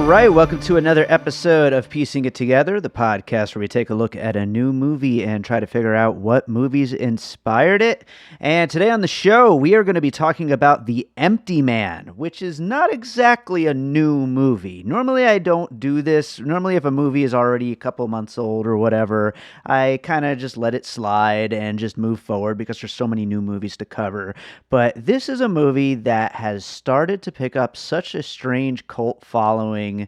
right, welcome to another episode of Piecing It Together, the podcast where we take a look at a new movie and try to figure out what movies inspired it. And today on the show, we are going to be talking about The Empty Man, which is not exactly a new movie. Normally, I don't do this. Normally, if a movie is already a couple months old or whatever, I kind of just let it slide and just move forward because there's so many new movies to cover. But this is a movie that has started to pick up such a strange cult following.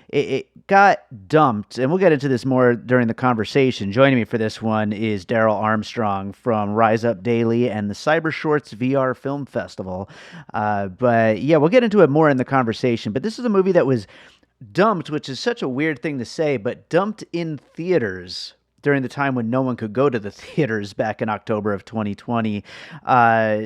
It got dumped, and we'll get into this more during the conversation. Joining me for this one is Darryl Armstrong from Rise Up Daily and the CyberShorts Film Festival. But yeah, we'll get into it more in the conversation. But this is a movie that was dumped, which is such a weird thing to say, but dumped in theaters during the time when no one could go to the theaters back in October of 2020.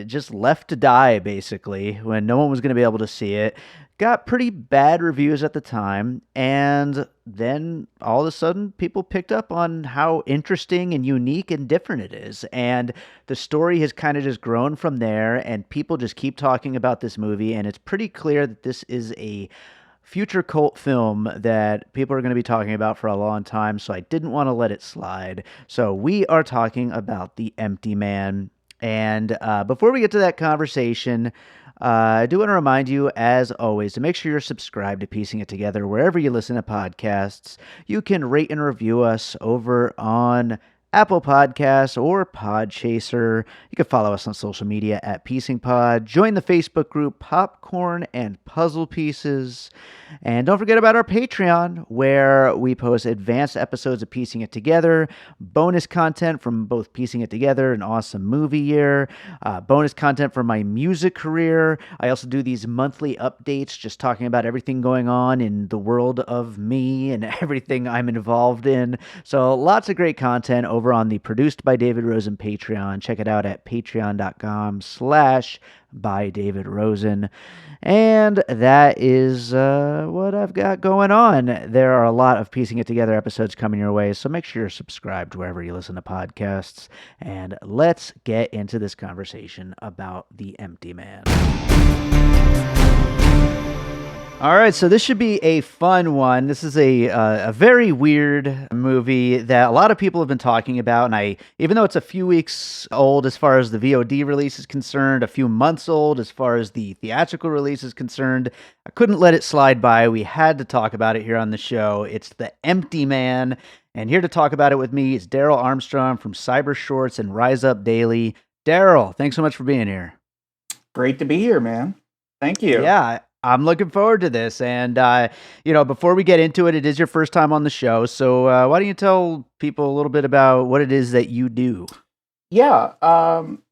Just left to die, basically, when no one was going to be able to see it. Got pretty bad reviews at the time, and then all of a sudden people picked up on how interesting and unique and different it is. And the story has kind of just grown from there, and people just keep talking about this movie, and it's pretty clear that this is a future cult film that people are going to be talking about for a long time, so I didn't want to let it slide. So we are talking about The Empty Man. And before we get to that conversation, I do want to remind you, as always, to make sure you're subscribed to Piecing It Together wherever you listen to podcasts. You can rate and review us over on Apple Podcasts or Podchaser. You can follow us on social media at Piecing Pod. Join the Facebook group Popcorn and Puzzle Pieces. And don't forget about our Patreon, where we post advanced episodes of Piecing It Together, bonus content from both Piecing It Together and Awesome Movie Year, bonus content from my music career. I also do these monthly updates, just talking about everything going on in the world of me and everything I'm involved in. So lots of great content over on the Produced by David Rosen Patreon. Check it out at patreon.com/by David Rosen. And that is what I've got going on. There are a lot of Piecing It Together episodes coming your way, so make sure you're subscribed wherever you listen to podcasts. And let's get into this conversation about The Empty Man. All right, so this should be a fun one. This is a very weird movie that a lot of people have been talking about, and even though it's a few weeks old as far as the VOD release is concerned, a few months old as far as the theatrical release is concerned, I couldn't let it slide by. We had to talk about it here on the show. It's The Empty Man, and here to talk about it with me is Darryl Armstrong from CyberShorts and Rise Up Daily. Darryl, thanks so much for being here. Great to be here, man. Thank you. Yeah, I'm looking forward to this. And, before we get into it, it is your first time on the show. So why don't you tell people a little bit about what it is that you do? Yeah.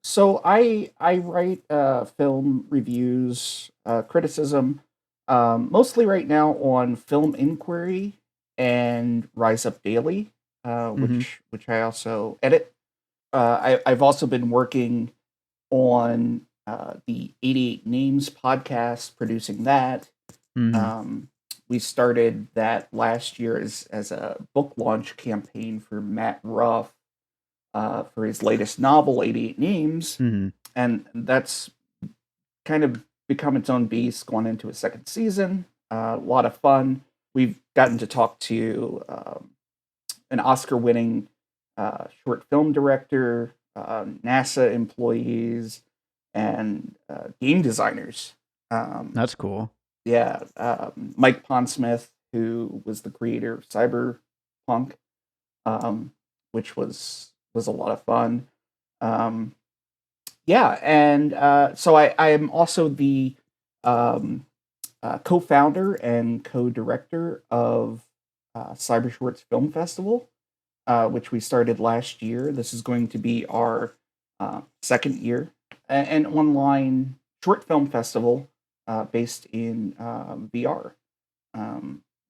So I write film reviews, criticism, mostly right now on Film Inquiry and Rise Up Daily, which I also edit. I've also been working on the 88 Names podcast, producing that. We started that last year as a book launch campaign for Matt Ruff for his latest novel, 88 Names. And that's kind of become its own beast, gone into a second season. A lot of fun. We've gotten to talk to an Oscar-winning short film director, NASA employees, and game designers. That's cool. Yeah, Mike Pondsmith, who was the creator of Cyberpunk, which was a lot of fun. So I am also the co-founder and co-director of CyberShorts Film Festival, which we started last year. This is going to be our second year. An online short film festival based in VR,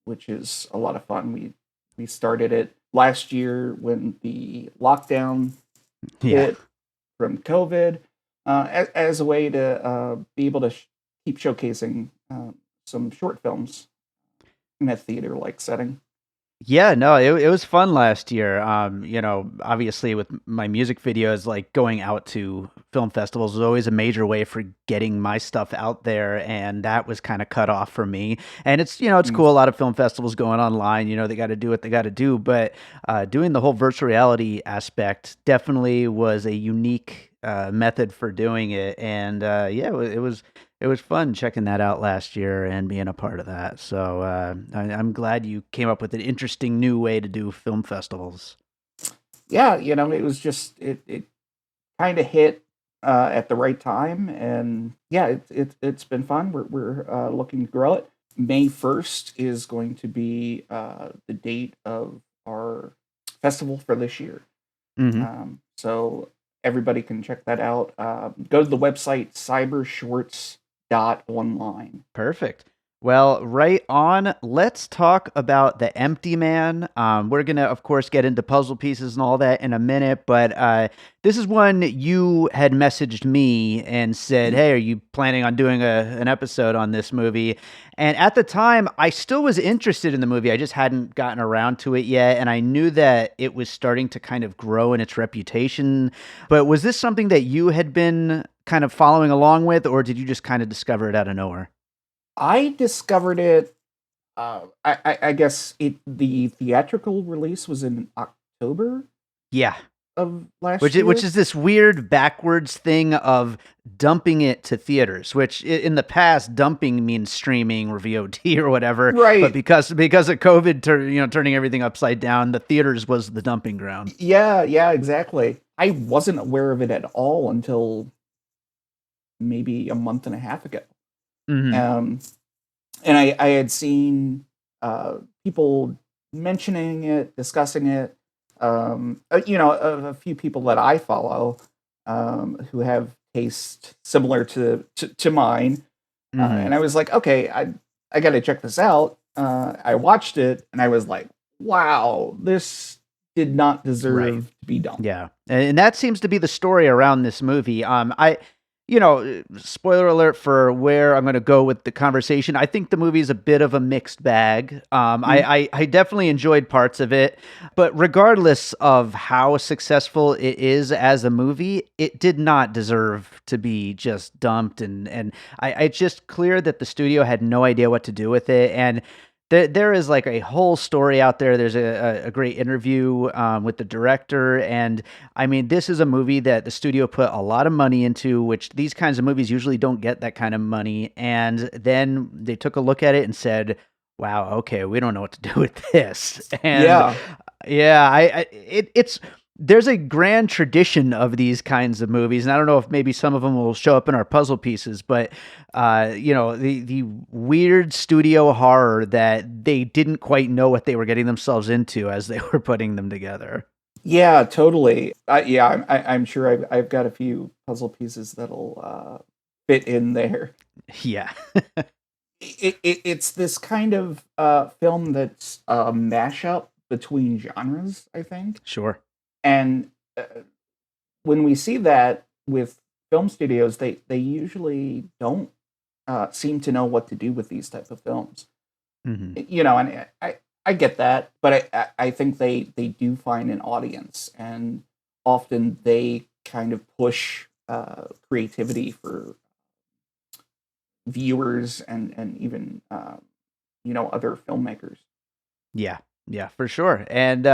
which is a lot of fun. We started it last year when the lockdown hit from COVID, as a way to be able to keep showcasing some short films in a theater-like setting. Yeah, no, it was fun last year. Obviously with my music videos, like going out to film festivals was always a major way for getting my stuff out there, and that was kind of cut off for me. And it's Mm. cool. A lot of film festivals going online. They got to do what they got to do, but doing the whole virtual reality aspect definitely was a unique method for doing it. And yeah, it was fun checking that out last year and being a part of that. So I'm glad you came up with an interesting new way to do film festivals. Yeah, it was just it kind of hit at the right time, and yeah, it's been fun. We're looking to grow it. May 1st is going to be the date of our festival for this year. Hmm. So everybody can check that out. Go to the website cybershorts.online. Perfect. Well, right on. Let's talk about The Empty Man. We're going to, of course, get into puzzle pieces and all that in a minute, but this is one you had messaged me and said, Mhm. "Hey, are you planning on doing an episode on this movie?" And at the time, I still was interested in the movie. I just hadn't gotten around to it yet, and I knew that it was starting to kind of grow in its reputation. But was this something that you had been kind of following along with, or did you just kind of discover it out of nowhere? I discovered it. I guess the theatrical release was in October Yeah. of last Which year. is this weird backwards thing of dumping it to theaters, which in the past dumping means streaming or VOD or whatever, but Right. because of COVID, turning everything upside down, the theaters was the dumping ground. Yeah, yeah, exactly. I wasn't aware of it at all until maybe a month and a half ago. Hmm. Um, and I had seen people mentioning it, discussing it. A few people that I follow who have taste similar to mine, Hmm. and I was like, okay, I got to check this out. I watched it, and I was like, wow, this did not Right. deserve to be done. Yeah, and that seems to be the story around this movie. Spoiler alert for where I'm going to go with the conversation. I think the movie is a bit of a mixed bag. Mhm. I definitely enjoyed parts of it, but regardless of how successful it is as a movie, it did not deserve to be just dumped. And it's just clear that the studio had no idea what to do with it. And there is like a whole story out there. There's a great interview with the director, and I mean, this is a movie that the studio put a lot of money into, which these kinds of movies usually don't get that kind of money. And then they took a look at it and said, "Wow, okay, we don't know what to do with this." And Yeah, yeah, it's there's a grand tradition of these kinds of movies, and I don't know if maybe some of them will show up in our puzzle pieces, but the weird studio horror that they didn't quite know what they were getting themselves into as they were putting them together. yeah, totally. Yeah, I'm sure I've got a few puzzle pieces that'll fit in there. Yeah. It's this kind of film that's a mashup between genres, I think. Sure. And when we see that with film studios, they usually don't seem to know what to do with these type of films. Hmm. And I get that, but I think they do find an audience, and often they kind of push creativity for viewers and even other filmmakers. Yeah, yeah, for sure. And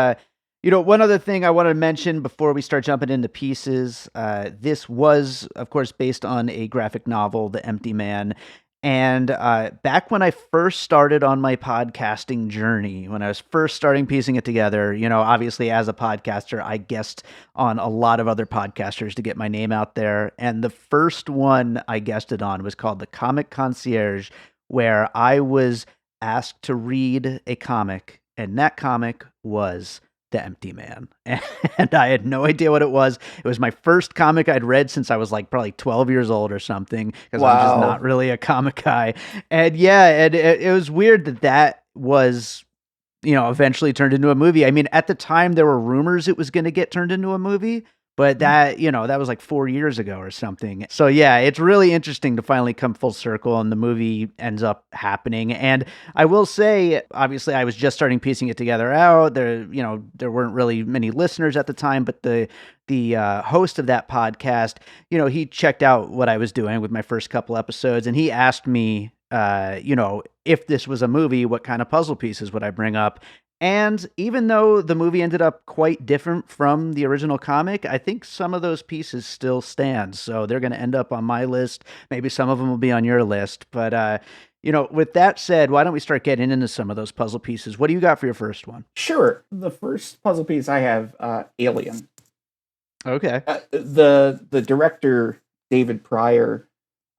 one other thing I wanted to mention before we start jumping into pieces. This was, of course, based on a graphic novel, The Empty Man. And back when I first started on my podcasting journey, when I was first starting piecing it together, obviously as a podcaster, I guest on a lot of other podcasters to get my name out there. And the first one I guested on was called The Comic Concierge, where I was asked to read a comic, and that comic was The Empty Man. And I had no idea what it was. It was my first comic I'd read since I was like probably 12 years old or something, because I'm just not Wow. really a comic guy. And yeah, and it was weird that was eventually turned into a movie. I mean, at the time there were rumors it was going to get turned into a movie, But that, that was like 4 years ago or something. So yeah, it's really interesting to finally come full circle and the movie ends up happening. And I will say, obviously, I was just starting piecing it together out. There weren't really many listeners at the time, but the host of that podcast, he checked out what I was doing with my first couple episodes, and he asked me, if this was a movie, what kind of puzzle pieces would I bring up? And even though the movie ended up quite different from the original comic, I think some of those pieces still stand. So they're going to end up on my list. Maybe some of them will be on your list. But, with that said, why don't we start getting into some of those puzzle pieces? What do you got for your first one? Sure. The first puzzle piece I have, Alien. Okay. The director, David Pryor,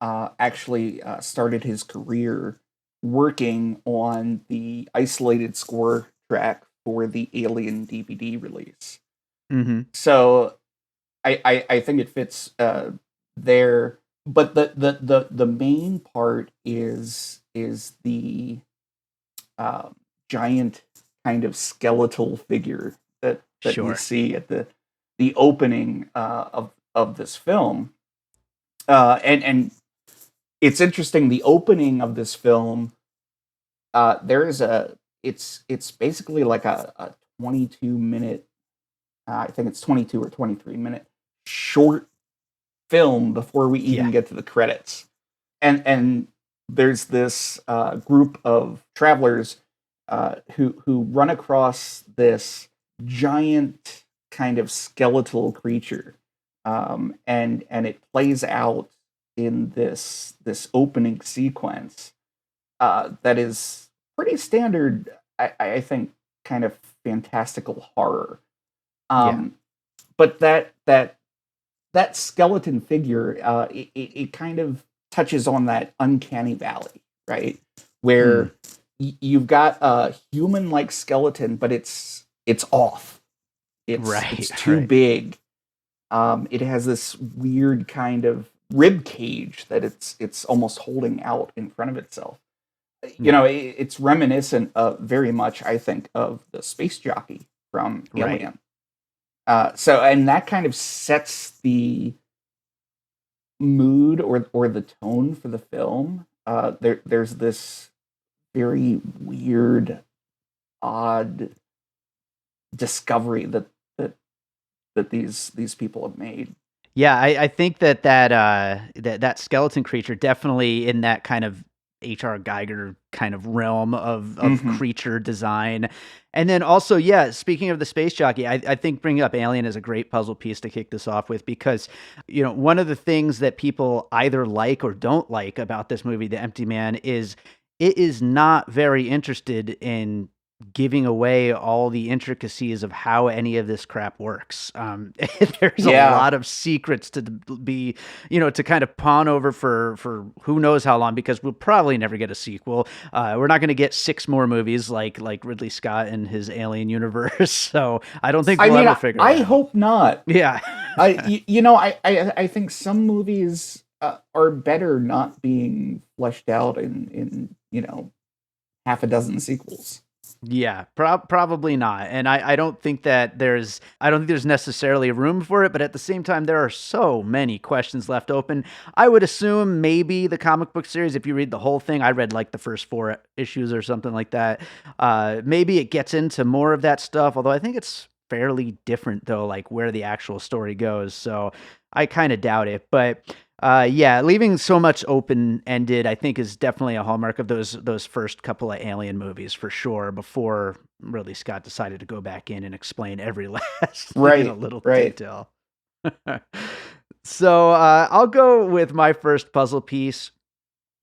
actually started his career working on the isolated score track for the Alien DVD release. Mm-hmm. So I think it fits there. But the main part is the giant kind of skeletal figure that Sure. you see at the opening of this film. And it's interesting, the opening of this film, it's basically like a 22-minute, I think it's 22 or 23-minute short film before we even get to the credits. And there's this group of travelers who run across this giant kind of skeletal creature, and it plays out in this opening sequence that is pretty standard, I think, kind of fantastical horror. But that skeleton figure, it kind of touches on that uncanny valley, right? Where you've got a human-like skeleton, but it's off. It's too big. It has this weird kind of rib cage that it's almost holding out in front of itself. It's reminiscent of very much, I think, of the space jockey from Alien. And that kind of sets the mood or the tone for the film. There's this very weird, odd discovery that these people have made. Yeah, I think that skeleton creature definitely in that kind of H.R. Geiger kind of realm of creature design. And then also, speaking of the space jockey, I think bringing up Alien is a great puzzle piece to kick this off with, because, one of the things that people either like or don't like about this movie, The Empty Man, is it is not very interested in giving away all the intricacies of how any of this crap works. There's a lot of secrets to be, to kind of pawn over for who knows how long, because we'll probably never get a sequel. We're not going to get 6 more movies like Ridley Scott and his Alien universe. So I don't think we'll ever figure it out. I hope not. Yeah. I think some movies are better not being fleshed out in half a dozen sequels. Yeah, probably not. And I don't think there's necessarily room for it, but at the same time, there are so many questions left open. I would assume maybe the comic book series, if you read the whole thing, I read like the first 4 issues or something like that. Maybe it gets into more of that stuff, although I think it's fairly different though, like where the actual story goes. So I kind of doubt it, but leaving so much open-ended, I think, is definitely a hallmark of those first couple of Alien movies for sure, before Ridley Scott decided to go back in and explain every last thing in a little detail. So I'll go with my first puzzle piece,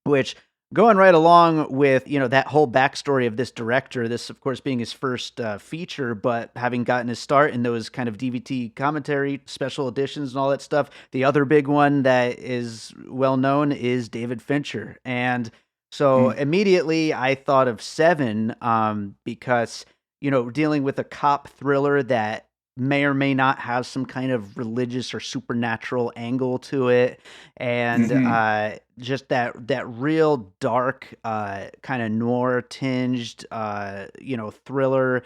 which, going right along with, that whole backstory of this director, this, of course, being his first feature, but having gotten his start in those kind of DVD commentary, special editions and all that stuff. The other big one that is well known is David Fincher. And so immediately I thought of Seven, because, dealing with a cop thriller that may or may not have some kind of religious or supernatural angle to it, and just that real dark kind of noir tinged thriller,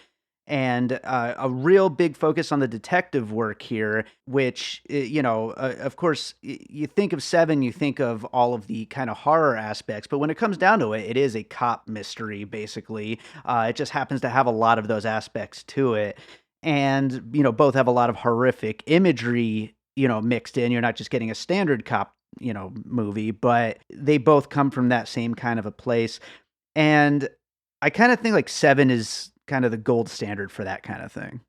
and a real big focus on the detective work here, which, of course, you think of Seven, you think of all of the kind of horror aspects, but when it comes down to it, it is a cop mystery, basically. It just happens to have a lot of those aspects to it. And, both have a lot of horrific imagery, mixed in. You're not just getting a standard cop, movie, but they both come from that same kind of a place. And I kind of think like Seven is kind of the gold standard for that kind of thing.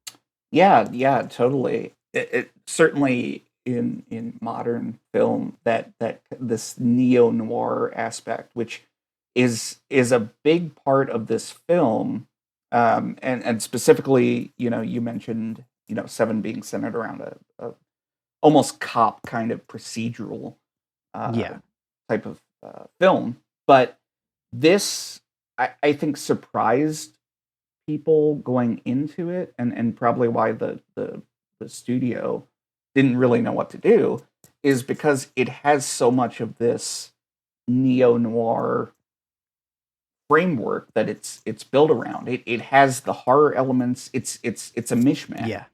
Yeah, totally. It certainly in modern film that this neo noir aspect, which is a big part of this film, and specifically, you mentioned, Seven being centered around a almost cop kind of procedural uh, Yeah. type of film, but this I think surprised people going into it, and probably why the studio didn't really know what to do, is because it has so much of this neo noir framework that it's built around. It has the horror elements. It's a mishmash. Yeah.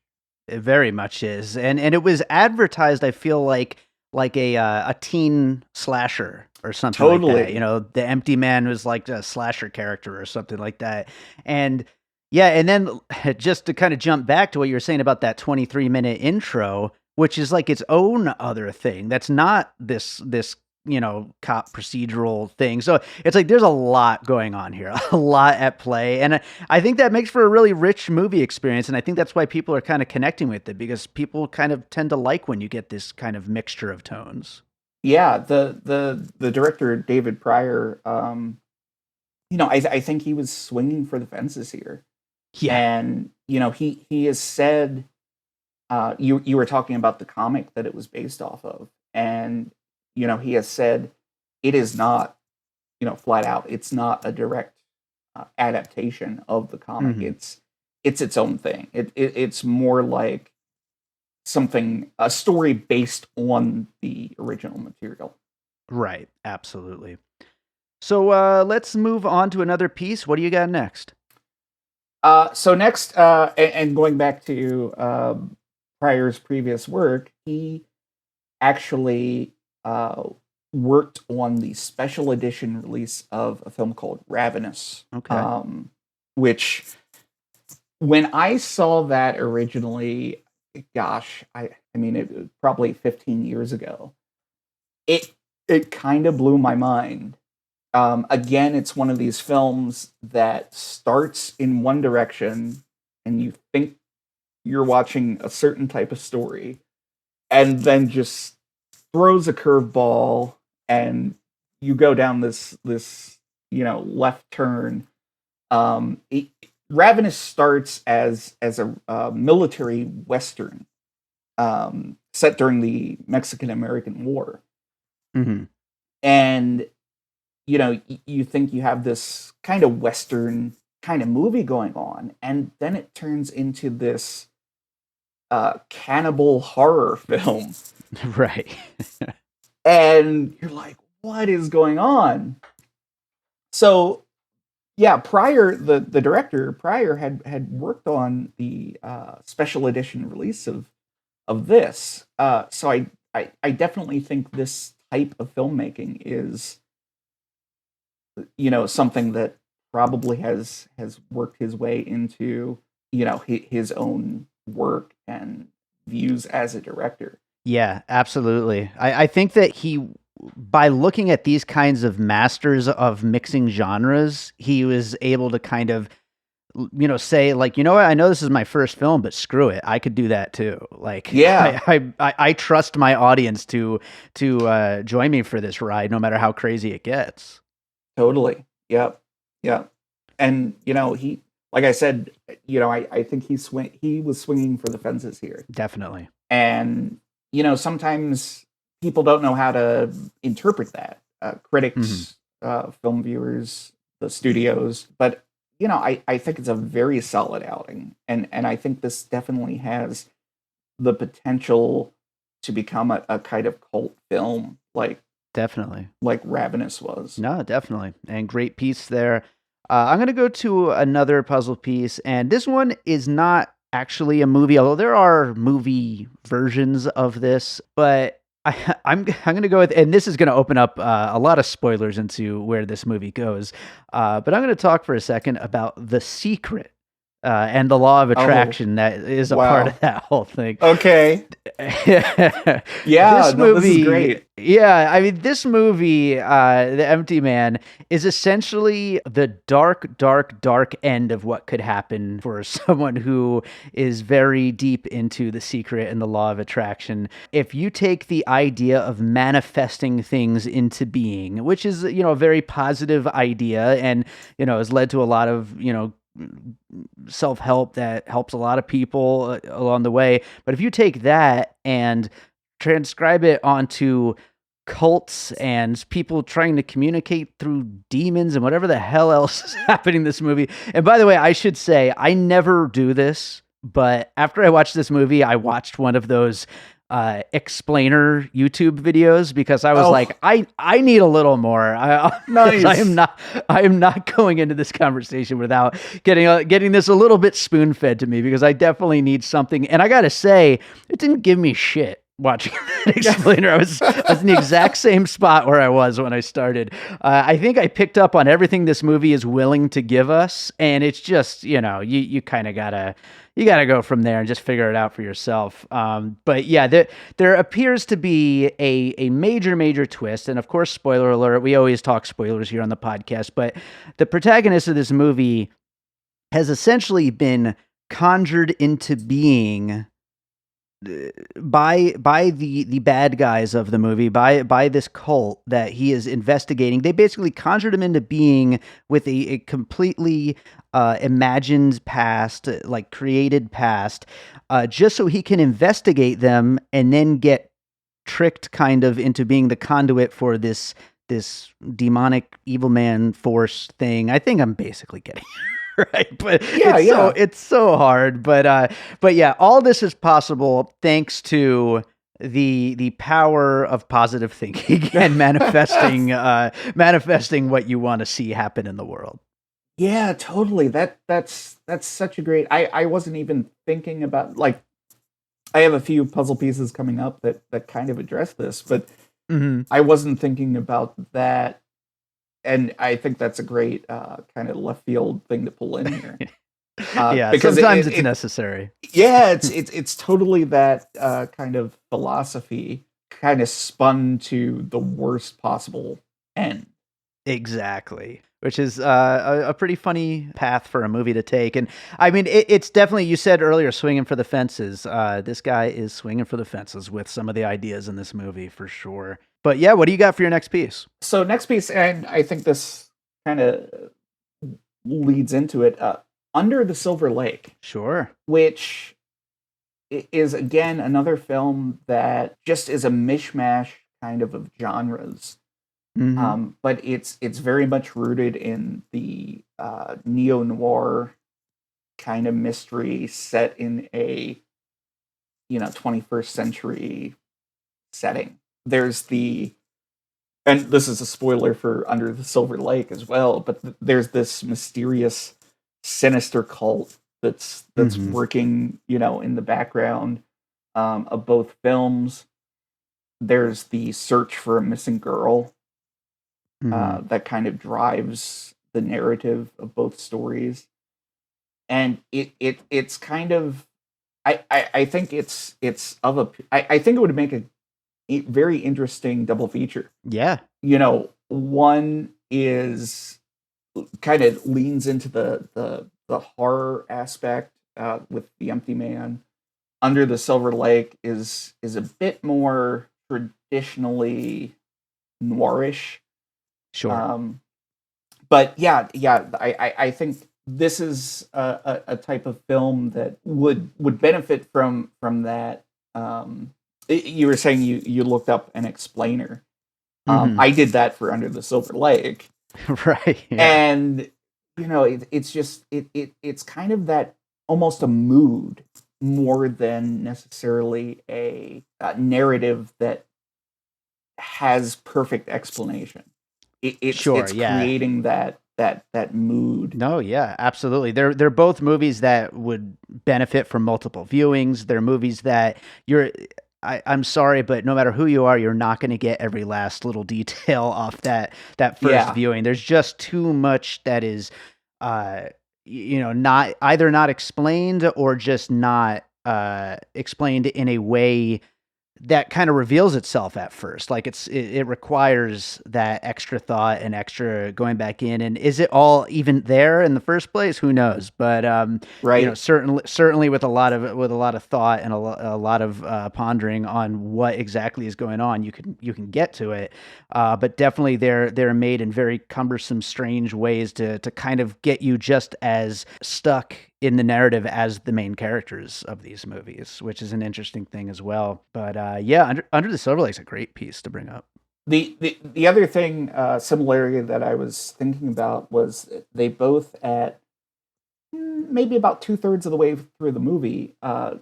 It very much is. And it was advertised, I feel like a teen slasher or something like that. Totally. The Empty Man was like a slasher character or something like that. And yeah, and then just to kind of jump back to what you were saying about that 23-minute intro, which is like its own other thing. That's not this cop procedural thing. So it's like there's a lot going on here, a lot at play. And I think that makes for a really rich movie experience. And I think that's why people are kind of connecting with it, because people kind of tend to like when you get this kind of mixture of tones. Yeah, the director David Pryor, I think he was swinging for the fences here, Yeah. and he has said, you were talking about the comic that it was based off of, and he has said it is not, flat out, it's not a direct adaptation of the comic. Hmm. It's its own thing. It's more like a story based on the original material. Right. Absolutely. So let's move on to another piece. What do you got next? So next, and going back to Pryor's previous work, he actually worked on the special edition release of a film called Ravenous, Okay. which, when I saw that originally, gosh, I mean, it was probably 15 years ago. It kind of blew my mind. Again, it's one of these films that starts in one direction, and you think you're watching a certain type of story, and then just throws a curveball, and you go down this left turn. Ravenous starts as a military western, set during the Mexican American War, Hmm. and you think you have this kind of western kind of movie going on, and then it turns into this cannibal horror film, Right. and you're like, what is going on? So yeah, Pryor, the director Pryor, had worked on the special edition release of this. So I definitely think this type of filmmaking is, something that probably has worked his way into, his own work and views as a director. Yeah, absolutely. I think that by looking at these kinds of masters of mixing genres, he was able to kind of, say like, what, I know this is my first film, but screw it, I could do that too. Like, Yeah, I trust my audience to join me for this ride, no matter how crazy it gets. totally. Yep. Yep. And he, like I said, I think he was swinging for the fences here. Definitely. And sometimes people don't know how to interpret that. Hmm. Critics, film viewers, the studios, but I think it's a very solid outing, and I think this definitely has the potential to become a kind of cult film, Definitely. like Ravenous was. No, definitely. And great piece there. I'm going to go to another puzzle piece, and this one is not actually a movie, although there are movie versions of this. But I'm going to go with, and this is going to open up a lot of spoilers into where this movie goes. But I'm going to talk for a second about The Secret. And the law of Oh, attraction that is a part of wow. that whole thing. Okay. Yeah, This no, this is movie, great. yeah, I mean, this movie, The Empty Man, is essentially the dark, dark, dark end of what could happen for someone who is very deep into The Secret and the law of attraction. If you take the idea of manifesting things into being, which is, a very positive idea and, has led to a lot of, self-help that helps a lot of people along the way. But if you take that and transcribe it onto cults and people trying to communicate through demons and whatever the hell else is happening in this movie. And by the way, I should say I never do this, but after I watched this movie, I watched one of those explainer YouTube videos because I was Oh, like, I need a little more. Because nice. I am not going into this conversation without getting this a little bit spoon fed to me because I definitely need something. And I gotta say, it didn't give me shit watching that explainer. I was in the exact same spot where I was when I started. I think I picked up on everything this movie is willing to give us, and it's just you kind of gotta go from there and just figure it out for yourself. But yeah, there appears to be a major twist, and of course, spoiler alert. We always talk spoilers here on the podcast, but the protagonist of this movie has essentially been conjured into being by the bad guys of the movie, by this cult that he is investigating. They basically conjured him into being with a completely imagined past, like created past, just so he can investigate them and then get tricked kind of into being the conduit for this demonic evil man force thing. I think I'm basically getting right, but Yeah, yeah. it's so hard. But yeah, all this is possible thanks to the power of positive thinking and manifesting what you want to see happen in the world. Yeah, totally. That's such a great. I wasn't even thinking about, like, I have a few puzzle pieces coming up that kind of address this, but Hmm. I wasn't thinking about that, and I think that's a great kind of left field thing to pull in here. Yeah, Because sometimes it's necessary. yeah, it's totally that kind of philosophy kind of spun to the worst possible end. Exactly. Which is a pretty funny path for a movie to take. And I mean, it's definitely, you said earlier, swinging for the fences. This guy is swinging for the fences with some of the ideas in this movie for sure. But yeah, what do you got for your next piece? So next piece, and I think this kind of leads into it. Under the Silver Lake, Sure. which is again another film that just is a mishmash kind of genres. Hmm. But it's very much rooted in the neo noir kind of mystery set in a 21st century setting. There's the and this is a spoiler for Under the Silver Lake as well, but there's this mysterious, sinister cult that's Hmm. working, in the background of both films. There's the search for a missing girl Hmm. that kind of drives the narrative of both stories, and it's kind of I think it's of a I think it would make a very interesting double feature. Yeah. One is kind of leans into the horror aspect with The Empty Man. Under the Silver Lake is a bit more traditionally noirish. Sure. Um, but yeah, I think this is a type of film that would benefit from that. You were saying you looked up an explainer. Hmm. I did that for Under the Silver Lake, Right. Yeah. and it's just it's kind of that, almost a mood more than necessarily a narrative that has perfect explanation. Sure. It's Yeah. creating that mood. No, yeah, absolutely. They're both movies that would benefit from multiple viewings. They're movies that I'm sorry, but no matter who you are, you're not going to get every last little detail off that first Yeah, viewing. There's just too much that is, uh, not either not explained or just not explained in a way that kind of reveals itself at first. Like it requires that extra thought and extra going back in. And is it all even there in the first place? Who knows? But right. certainly with a lot of thought and a lot of pondering on what exactly is going on, you can get to it. But definitely they're made in very cumbersome, strange ways to kind of get you just as stuck in the narrative as the main characters of these movies, which is an interesting thing as well. But yeah, Under the Silver Lake's a great piece to bring up. The other thing similarity that I was thinking about was they both at maybe about 2/3 of the way through the movie,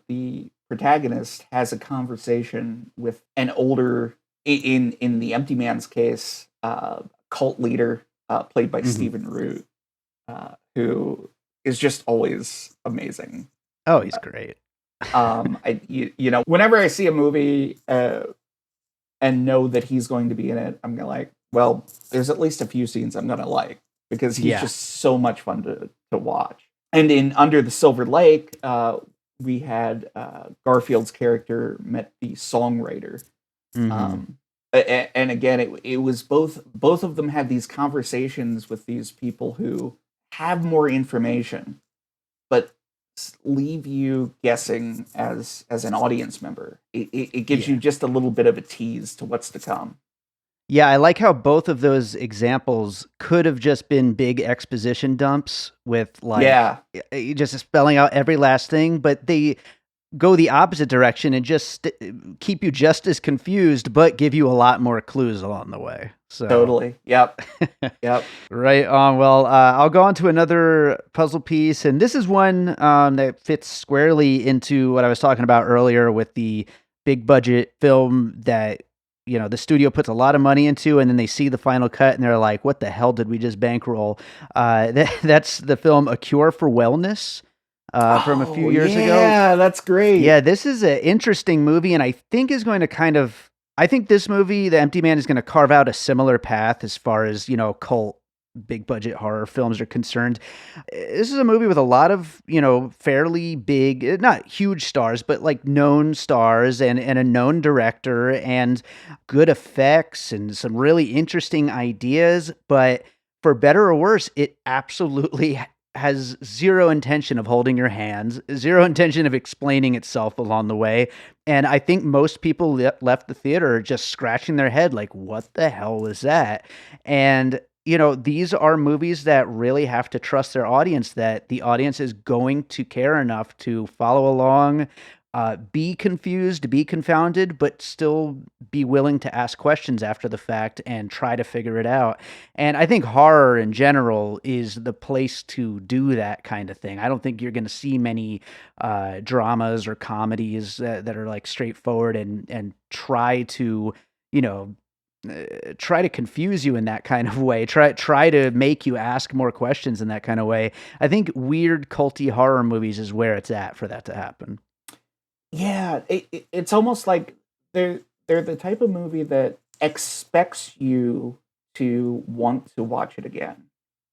the protagonist has a conversation with an older, in the Empty Man's case, cult leader played by Hmm. Stephen Root, who is just always amazing. Oh, he's great. Whenever I see a movie and know that he's going to be in it, I'm gonna like, well, there's at least a few scenes I'm gonna like because he's Yeah. just so much fun to watch. And in Under the Silver Lake, we had Garfield's character met the songwriter. Hmm. And again, it was both of them had these conversations with these people who have more information, but leave you guessing as an audience member. It gives you Yeah. just a little bit of a tease to what's to come. Yeah, I like how both of those examples could have just been big exposition dumps with like Yeah, just spelling out every last thing, but they go the opposite direction and just keep you just as confused, but give you a lot more clues along the way. So, totally. Yep, yep. right on. Well, I'll go on to another puzzle piece, and this is one that fits squarely into what I was talking about earlier with the big budget film that the studio puts a lot of money into, and then they see the final cut and they're like, "What the hell did we just bankroll?" That's the film A Cure for Wellness from a few Oh years ago. yeah, that's great. Yeah, this is an interesting movie, and I think is going to kind of. I think this movie, The Empty Man, is going to carve out a similar path as far as cult, big budget horror films are concerned. This is a movie with a lot of fairly big, not huge stars, but like known stars and a known director and good effects and some really interesting ideas. But for better or worse, it absolutely has zero intention of holding your hands, zero intention of explaining itself along the way. And I think most people left the theater just scratching their head, like, what the hell was that? And, these are movies that really have to trust their audience, that the audience is going to care enough to follow along, be confused, be confounded, but still be willing to ask questions after the fact and try to figure it out. And I think horror in general is the place to do that kind of thing. I don't think you're going to see many dramas or comedies that are like straightforward and try to, you know, try to confuse you in that kind of way. Try to make you ask more questions in that kind of way. I think weird culty horror movies is where it's at for that to happen. Yeah, it's almost like they're the type of movie that expects you to want to watch it again.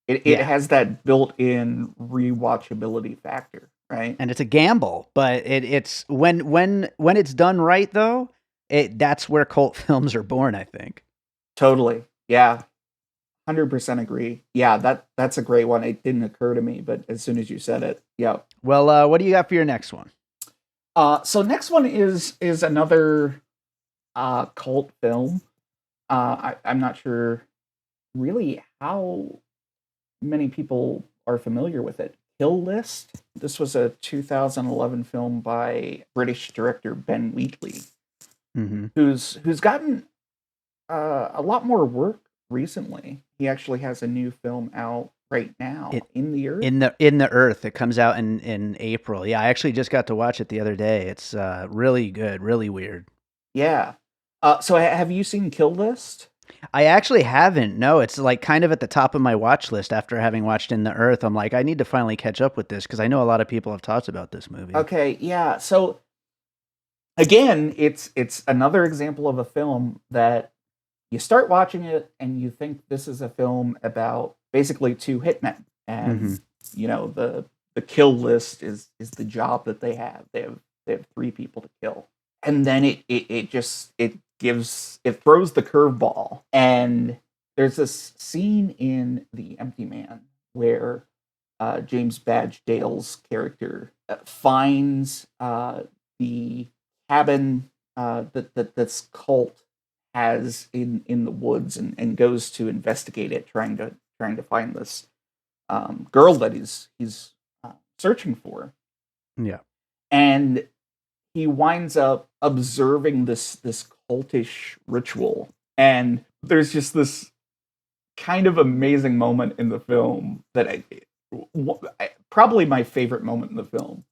It Yeah. has that built-in rewatchability factor, right? And it's a gamble, but it's when it's done right though, that's where cult films are born, I think. Totally. Yeah, 100% agree. Yeah, that's a great one. It didn't occur to me, but as soon as you said it, yeah. Well, what do you got for your next one? So next one is another cult film. I'm not sure really how many people are familiar with it. Kill List. This was a 2011 film by British director Ben Wheatley, Mhm. who's gotten a lot more work recently. He actually has a new film out right now, It In the Earth. in the Earth. It comes out in April. Yeah, I actually just got to watch it the other day. It's really good, really weird. Yeah. So have you seen Kill List? I actually haven't. No, it's like kind of at the top of my watch list after having watched In the Earth. I'm like, I need to finally catch up with this because I know a lot of people have talked about this movie. Okay, yeah. So again, it's another example of a film that you start watching it and you think this is a film about basically two hitmen, Hmm. and the kill list is the job that they have. They have three people to kill, and then it throws the curveball, and there's this scene in The Empty Man where James Badge Dale's character finds the cabin that this cult has in the woods, and goes to investigate it, trying to find this girl that he's searching for, Yeah. and he winds up observing this cultish ritual, and there's just this kind of amazing moment in the film that probably my favorite moment in the film,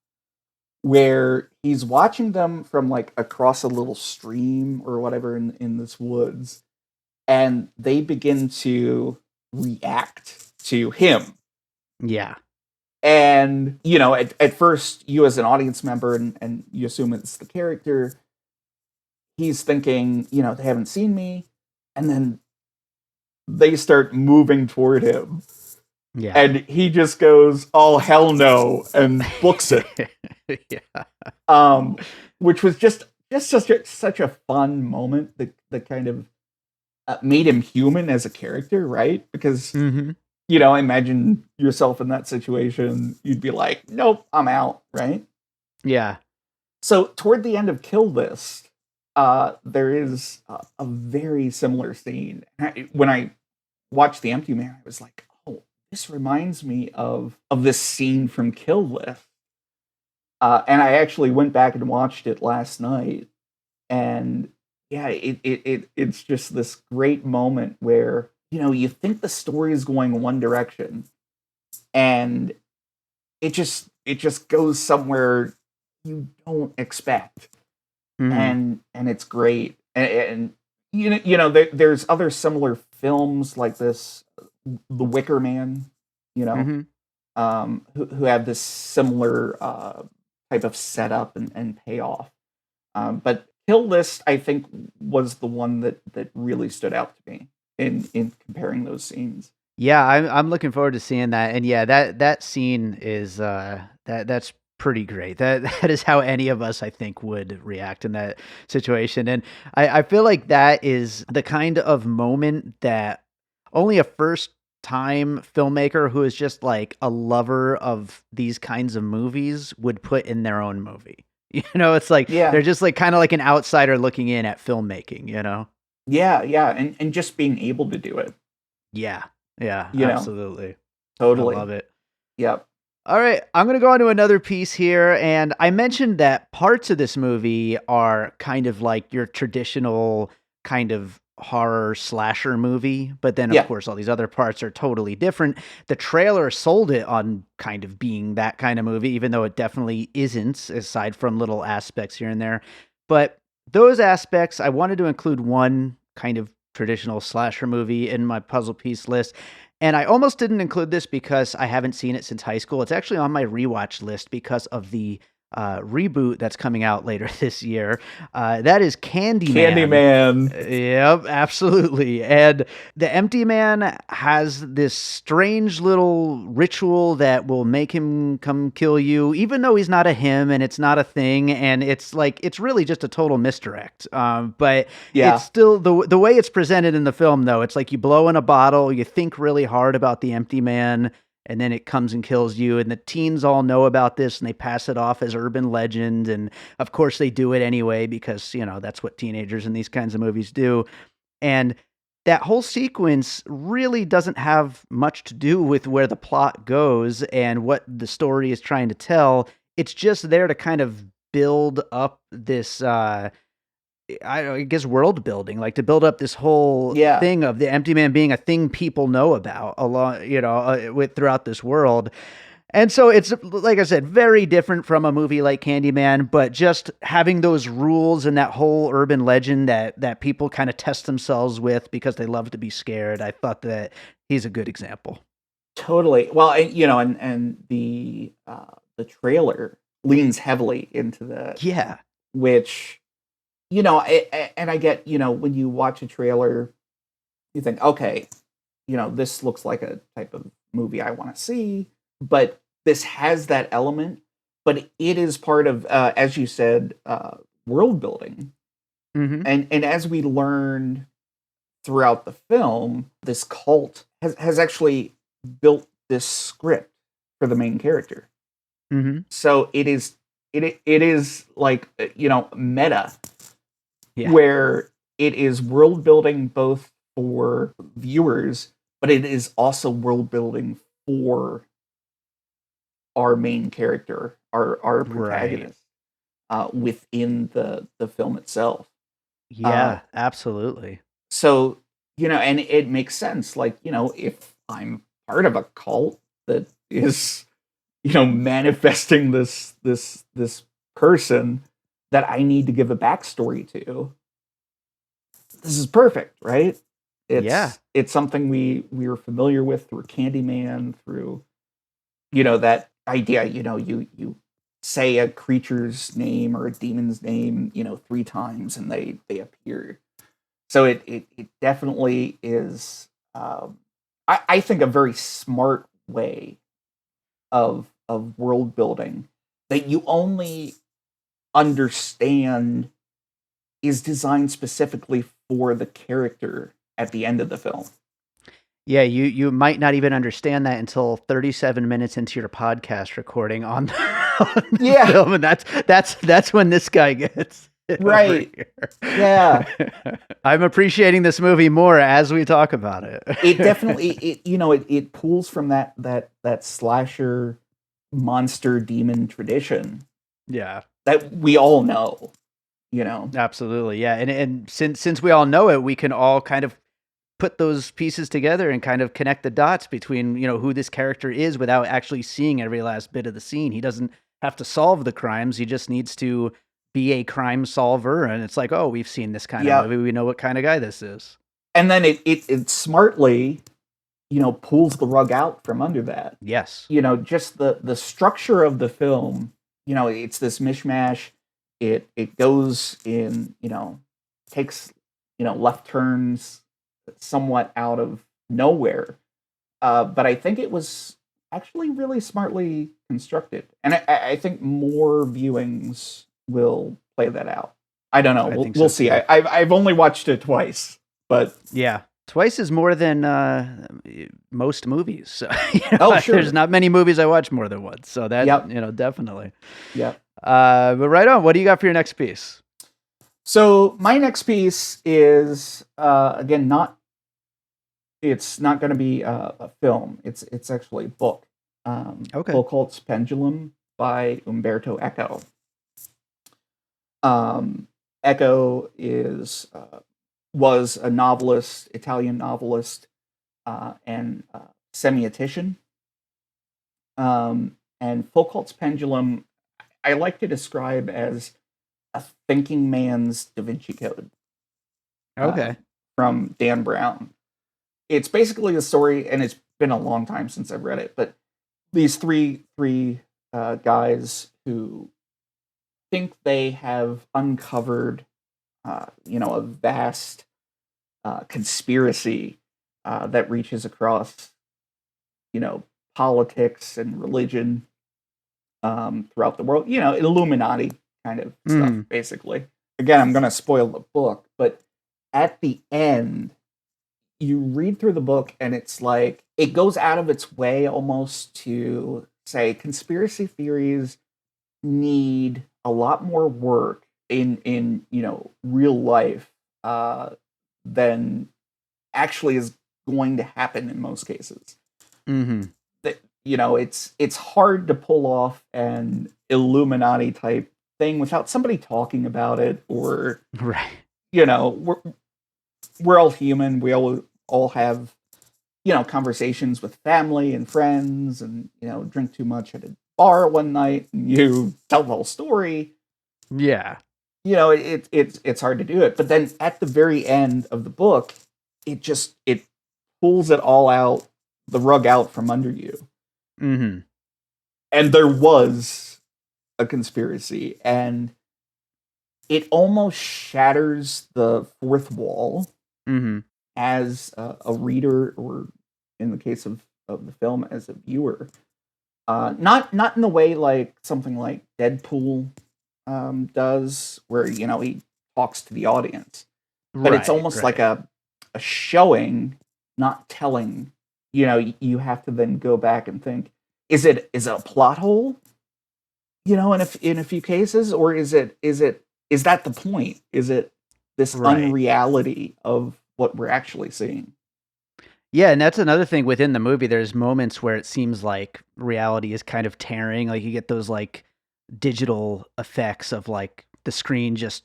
where he's watching them from like across a little stream or whatever in this woods, and they begin to react to him. Yeah. And at first, you as an audience member, and you assume it's the character, he's thinking, they haven't seen me, and then they start moving toward him, Yeah. and he just goes, "Oh hell no," and books it. Yeah. Which was just such a fun moment that kind of made him human as a character, right? Because Hmm. imagine yourself in that situation, you'd be like, "Nope, I'm out," right? Yeah. So toward the end of Kill List, there is a very similar scene. When I watched The Empty Man, I was like, "Oh, this reminds me of this scene from Kill List." And I actually went back and watched it last night, and yeah, it's just this great moment where you think the story is going one direction, and it just goes somewhere you don't expect, Hmm. and it's great. And there's other similar films like this, The Wicker Man, you know, Hmm. who have this similar type of setup and payoff. But Kill List, I think, was the one that really stood out to me in comparing those scenes. Yeah, I'm looking forward to seeing that. And yeah, that scene is that's pretty great. That that is how any of us I think would react in that situation. And I feel like that is the kind of moment that only a first time filmmaker who is just like a lover of these kinds of movies would put in their own movie. It's like Yeah, they're just like kind of like an outsider looking in at filmmaking. yeah, and just being able to do it, Yeah. Yeah, you know, absolutely. I totally. love it. Yep. All right, I'm going to go on to another piece here. And I mentioned that parts of this movie are kind of like your traditional kind of horror slasher movie. But then, of Yeah. course, all these other parts are totally different. The trailer sold it on kind of being that kind of movie, even though it definitely isn't, aside from little aspects here and there. But those aspects, I wanted to include one kind of traditional slasher movie in my puzzle piece list. And I almost didn't include this because I haven't seen it since high school. It's actually on my rewatch list because of the reboot that's coming out later this year. That is Candyman. Candyman. Yep, absolutely. And the Empty Man has this strange little ritual that will make him come kill you, even though he's not a him and it's not a thing. And it's like, it's really just a total misdirect. But Yeah. it's still the way it's presented in the film, though. It's like you blow in a bottle, you think really hard about the Empty Man, and then it comes and kills you. And the teens all know about this and they pass it off as urban legend. And of course, they do it anyway because, that's what teenagers in these kinds of movies do. And that whole sequence really doesn't have much to do with where the plot goes and what the story is trying to tell. It's just there to kind of build up this I guess world building, like to build up this whole Yeah. thing of the Empty Man being a thing people know about along, with throughout this world. And so it's, like I said, very different from a movie like Candyman, but just having those rules and that whole urban legend that people kind of test themselves with because they love to be scared. I thought that he's a good example. Totally. Well, and the trailer leans heavily into that, Yeah. which and I get, when you watch a trailer, you think, okay, this looks like a type of movie I want to see, but this has that element, but it is part of, as you said, world building. Mm-hmm. And as we learn throughout the film, this cult has actually built this script for the main character. Mm-hmm. So it is like, meta, Yeah. where it is world building both for viewers, but it is also world building for our main character, our Right. protagonist, within the film itself. Uh, Yeah, absolutely. so and it makes sense. Like, if I'm part of a cult that is, manifesting this person that I need to give a backstory to, this is perfect, right? Yeah. It's something we were familiar with through Candyman, through that idea. You say a creature's name or a demon's name 3 times and they appear. So it definitely is, I think, a very smart way of world building that you only understand is designed specifically for the character at the end of the film. Yeah, you might not even understand that until 37 minutes into your podcast recording on the Yeah. film, and that's when this guy gets it over Right. here. Yeah. I'm appreciating this movie more as we talk about it. It definitely it pulls from that slasher monster demon tradition Yeah, that we all know. absolutely. Yeah, and since we all know it, we can all kind of put those pieces together and kind of connect the dots between, who this character is without actually seeing every last bit of the scene. He doesn't have to solve the crimes. He just needs to be a crime solver. And it's like, oh, we've seen this kind of movie. We know what kind of guy this is. And then it smartly, pulls the rug out from under that. Yes. Just the structure of the film, it's this mishmash. It goes in, takes, left turns somewhat out of nowhere. But I think it was actually really smartly constructed. And I think more viewings will play that out. I don't know. We'll see. I've only watched it twice, but yeah. Twice is more than most movies. So, oh, sure. There's not many movies I watch more than once. So that, Yep. Definitely. Yeah. But right on. What do you got for your next piece? So my next piece is, again, it's not going to be a film. It's actually a book. Okay. Foucault's Pendulum by Umberto Eco. Eco was a novelist, Italian novelist, and semiotician. And Foucault's Pendulum, I like to describe as a thinking man's Da Vinci Code. Okay. From Dan Brown. It's basically a story, and it's been a long time since I've read it, but these three guys who think they have uncovered, a vast conspiracy that reaches across, politics and religion throughout the world. Illuminati kind of stuff, basically. Again, I'm going to spoil the book, but at the end, you read through the book, and it's like it goes out of its way almost to say conspiracy theories need a lot more work in real life than actually is going to happen in most cases. Mm-hmm. That it's hard to pull off an Illuminati type thing without somebody talking about it, or right. We're all human. We all have conversations with family and friends, and drink too much at a bar one night, and you tell the whole story. Yeah. It's hard to do it. But then at the very end of the book, it pulls it all out, the rug out from under you. Mm-hmm. And there was a conspiracy, and it almost shatters the fourth wall Mm-hmm. as a reader, or in the case of the film, as a viewer. Not in the way like something like Deadpool does, where he talks to the audience, but it's almost like a showing, not telling. You have to then go back and think: is it a plot hole? In a few cases, or is that the point? Is it this unreality of what we're actually seeing? Yeah, and that's another thing within the movie. There's moments where it seems like reality is kind of tearing. Like you get those like digital effects of like the screen just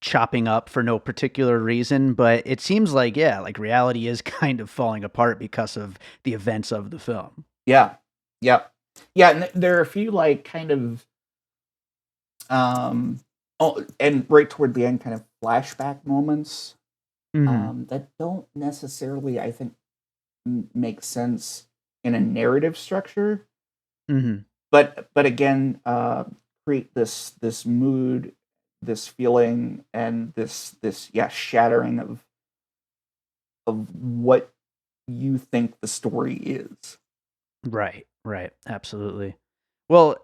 chopping up for no particular reason, but it seems like like reality is kind of falling apart because of the events of the film. Yeah. Yep. Yeah, and there are a few like kind of and right toward the end, kind of flashback moments Mm-hmm. that don't necessarily, I think, make sense in a narrative structure, Mm-hmm. but again, create this mood, this feeling, and this shattering of what you think the story is. Right, absolutely. Well,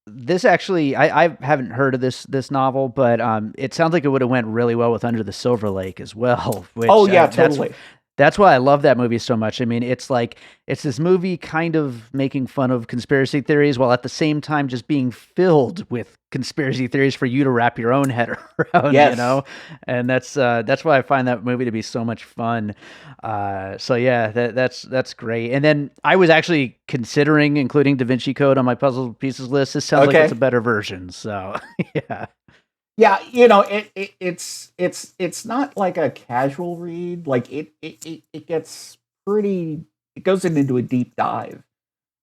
this actually, I haven't heard of this novel, but it sounds like it would have went really well with Under the Silver Lake as well. Oh Which yeah, totally. that's why I love that movie so much. I mean, it's like it's this movie kind of making fun of conspiracy theories while at the same time just being filled with conspiracy theories for you to wrap your own head around, Yes. And that's why I find that movie to be so much fun. So yeah, that's great. And then I was actually considering including Da Vinci Code on my puzzle pieces list. This sounds like it's a Okay. better version. So yeah. Yeah, it's not like a casual read. Like it gets pretty. It goes into a deep dive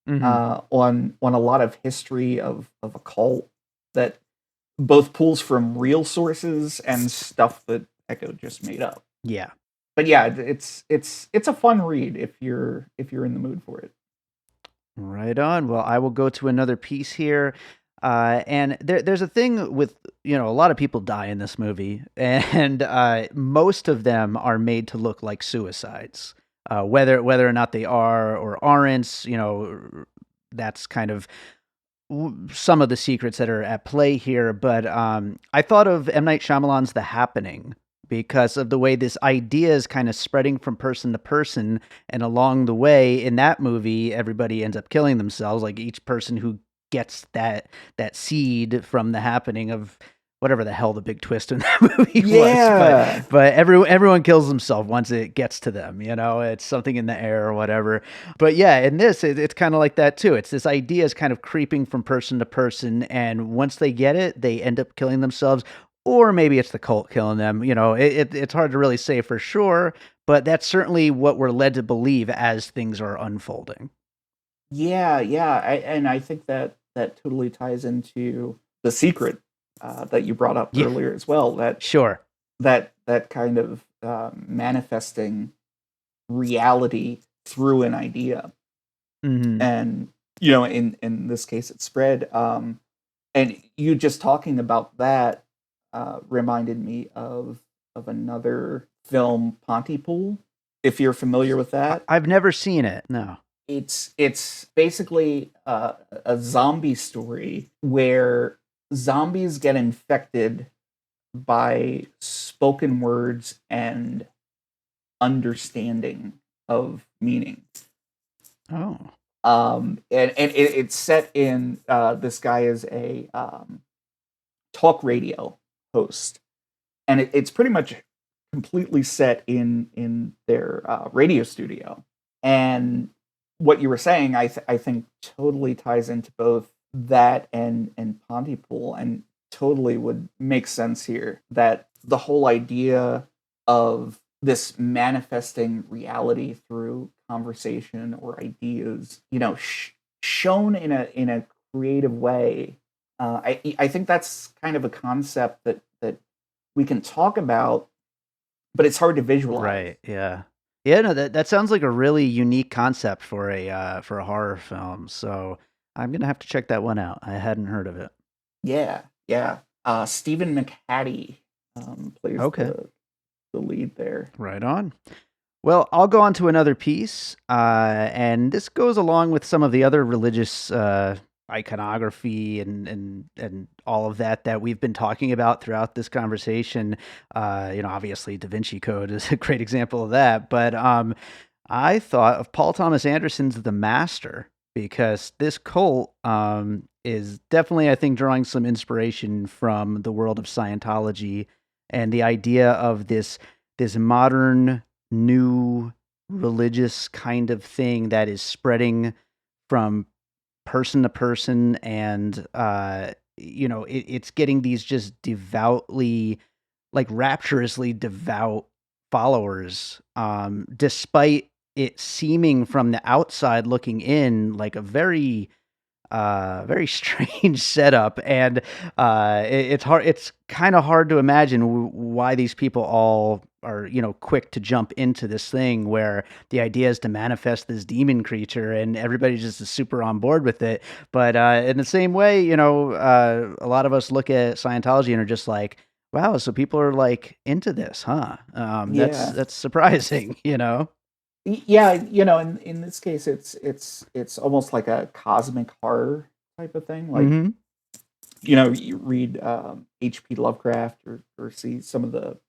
Hmm. on a lot of history of a cult that both pulls from real sources and stuff that Echo just made up. Yeah. But yeah, it's a fun read if you're in the mood for it. Right on. Well, I will go to another piece here. And there's a thing with, a lot of people die in this movie, and most of them are made to look like suicides. Whether or not they are or aren't, that's kind of some of the secrets that are at play here. But I thought of M. Night Shyamalan's The Happening because of the way this idea is kind of spreading from person to person. And along the way in that movie, everybody ends up killing themselves. Like each person who gets that seed from the happening of whatever the hell the big twist in that movie was. Yeah. But everyone kills himself once it gets to them. It's something in the air or whatever. But yeah, in this, it's kind of like that too. It's this idea is kind of creeping from person to person, and once they get it, they end up killing themselves, or maybe it's the cult killing them. It's hard to really say for sure, but that's certainly what we're led to believe as things are unfolding. Yeah, yeah, and I think that totally ties into the secret that you brought up Yeah, earlier as well. That sure. that kind of manifesting reality through an idea, Hmm. and in this case, it spread. And you just talking about that reminded me of another film, Pontypool. If you're familiar with that, I've never seen it. No. it's basically a zombie story where zombies get infected by spoken words and understanding of meaning. Oh. And it's set in this guy is a talk radio host, and it's pretty much completely set in their radio studio. And what you were saying, I think totally ties into both that and Pontypool, and totally would make sense here. That the whole idea of this manifesting reality through conversation or ideas, shown in a creative way. I think that's kind of a concept that we can talk about, but it's hard to visualize. Right. Yeah. Yeah. No, that sounds like a really unique concept for a horror film. So I'm gonna have to check that one out. I hadn't heard of it. Yeah, yeah. Stephen McHattie plays Okay. the lead there. Right on. Well, I'll go on to another piece, and this goes along with some of the other religious iconography and all of that we've been talking about throughout this conversation. Obviously, Da Vinci Code is a great example of that. But I thought of Paul Thomas Anderson's The Master because this cult is definitely, I think, drawing some inspiration from the world of Scientology and the idea of this modern new religious kind of thing that is spreading from person to person and it's getting these just devoutly, like rapturously devout followers, despite it seeming from the outside looking in like a very strange setup, and it's kind of hard to imagine why these people all are quick to jump into this thing where the idea is to manifest this demon creature and everybody just is super on board with it. But in the same way, a lot of us look at Scientology and are just like, wow, so people are like into this, huh? Yeah. That's surprising. Yeah, in this case, it's almost like a cosmic horror type of thing. Like, Mm-hmm. you read H.P. Lovecraft or see some of the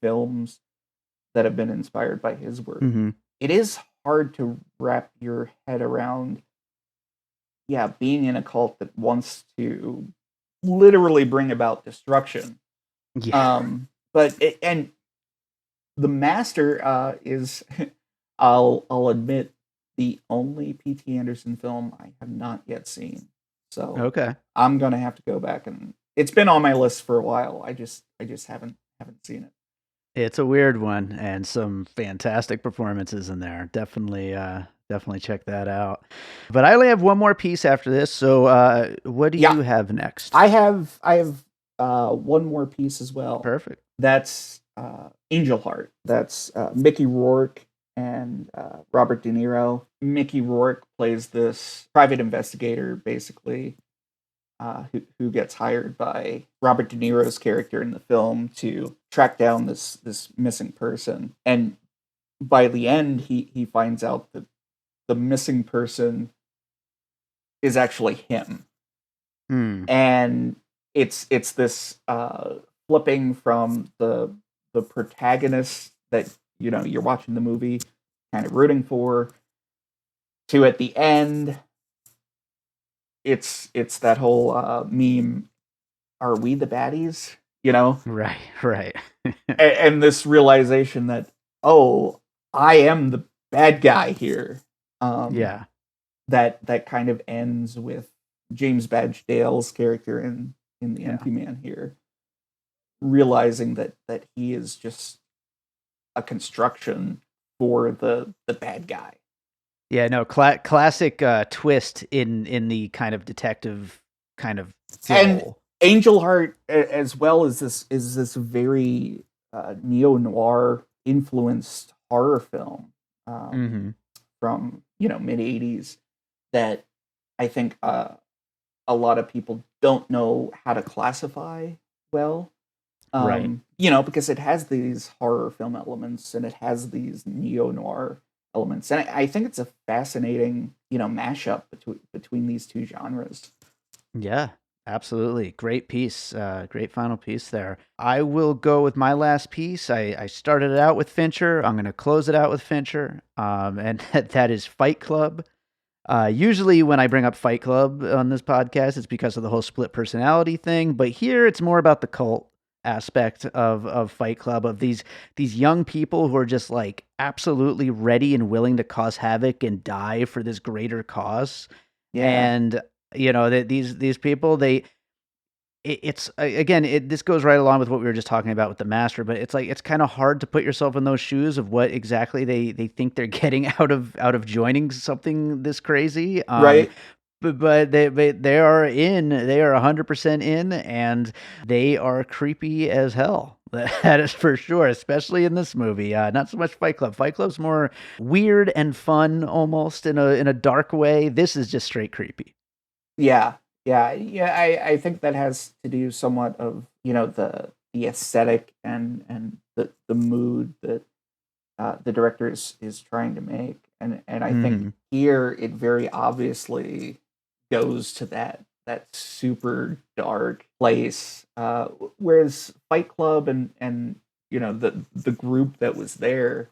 films that have been inspired by his work. Mm-hmm. It is hard to wrap your head around, yeah, being in a cult that wants to literally bring about destruction. Yeah. And the Master is, I'll admit, the only P.T. Anderson film I have not yet seen. So Okay. I'm gonna have to go back, and it's been on my list for a while. I just haven't seen it. It's a weird one and some fantastic performances in there. Definitely check that out. But I only have one more piece after this. So what do Yeah, you have next? I have one more piece as well. Perfect. That's Angel Heart. That's Mickey Rourke and Robert De Niro. Mickey Rourke plays this private investigator, basically, who gets hired by Robert De Niro's character in the film to track down this missing person. And by the end, he finds out that the missing person is actually him. Hmm. And it's this flipping from the protagonist that you're watching the movie kind of rooting for, to at the end it's that whole meme, are we the baddies, Right. Right. and this realization that, oh, I am the bad guy here. Yeah. That kind of ends with James Badge Dale's character in The Yeah. Empty Man here realizing that he is just a construction for the bad guy. Yeah. No. Classic twist in the kind of detective kind of And role. Angel Heart, as well, as this very neo noir influenced horror film Mm-hmm. from mid '80s that I think a lot of people don't know how to classify well. Right. Because it has these horror film elements and it has these neo noir elements, and I think it's a fascinating mashup between these two genres. Yeah, absolutely. Great piece. Great final piece there. I will go with my last piece. I started it out with Fincher. I'm going to close it out with Fincher. And that is Fight Club. Usually when I bring up Fight Club on this podcast, it's because of the whole split personality thing. But here it's more about the cult aspect of Fight Club, of these young people who are just like absolutely ready and willing to cause havoc and die for this greater cause. Yeah, And these people, this goes right along with what we were just talking about with The Master, but it's like it's kind of hard to put yourself in those shoes of what exactly they think they're getting out of joining something this crazy. Right? But they are 100% in, and they are creepy as hell. That is for sure, especially in this movie. Not so much Fight Club. Fight Club's more weird and fun, almost in a dark way. This is just straight creepy. Yeah, yeah. I think that has to do somewhat of the aesthetic and the mood that the director is trying to make, and I think Mhm. here it very obviously goes to that super dark place, whereas Fight Club and the group that was there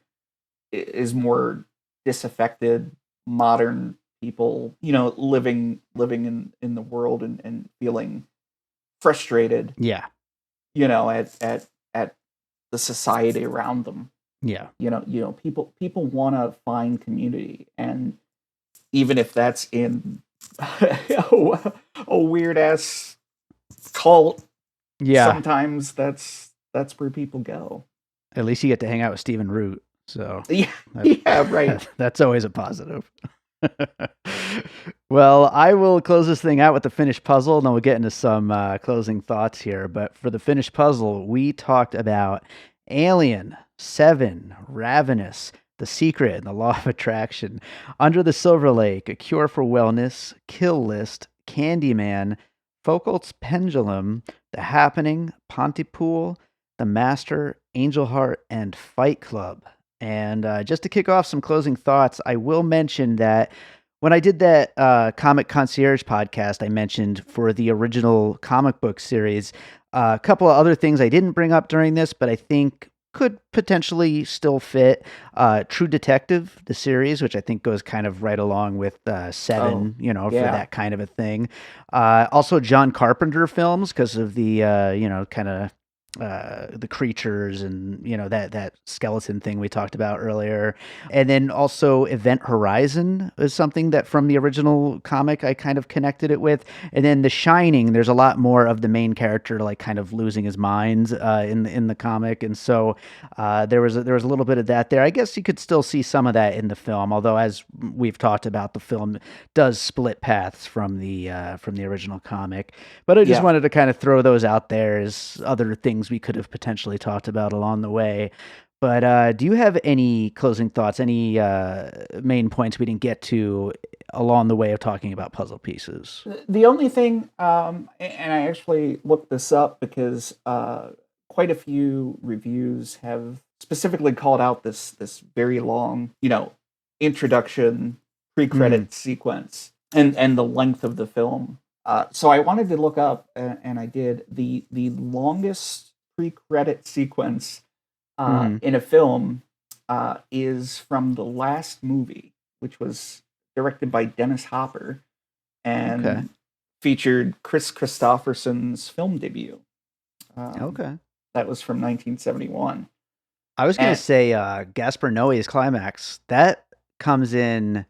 is more disaffected modern people, living in the world and feeling frustrated, Yeah, at the society around them. yeah. People want to find community, and even if that's in a weird ass cult, Yeah, sometimes that's where people go. at least you get to hang out with Stephen Root, so Yeah, that, yeah, right. that's always a positive. Well, I will close this thing out with the finished puzzle, and then we'll get into some closing thoughts here. But for the finished puzzle, we talked about Alien, Seven, Ravenous, The Secret, and the Law of Attraction, Under the Silver Lake, A Cure for Wellness, Kill List, Candyman, Foucault's Pendulum, The Happening, Pontypool, The Master, Angel Heart, and Fight Club. And just to kick off some closing thoughts, I will mention that when I did that Comic Concierge podcast, I mentioned for the original comic book series, a couple of other things I didn't bring up during this, but I think could potentially still fit. True Detective, the series, which I think goes kind of right along with Oh, Seven, for yeah. that kind of a thing. Also, John Carpenter films because of the, kind of the creatures and that skeleton thing we talked about earlier, and then also Event Horizon is something that from the original comic I kind of connected it with, and then The Shining. There's a lot more of the main character like kind of losing his mind in the comic, and so there was a little bit of that there. I guess you could still see some of that in the film, although as we've talked about, the film does split paths from the original comic. But I just Yeah. wanted to kind of throw those out there as other things we could have potentially talked about along the way. But do you have any closing thoughts, any main points we didn't get to along the way of talking about puzzle pieces? The only thing, and I actually looked this up because quite a few reviews have specifically called out this very long, introduction Mm, pre-credit sequence and the length of the film. So I wanted to look up, and I did the longest pre-credit sequence mm, in a film is from the last movie, which was directed by Dennis Hopper okay, and featured Chris Christopherson's film debut. Um, okay. that was from 1971. I was gonna And say Gaspar Noé's climax that comes in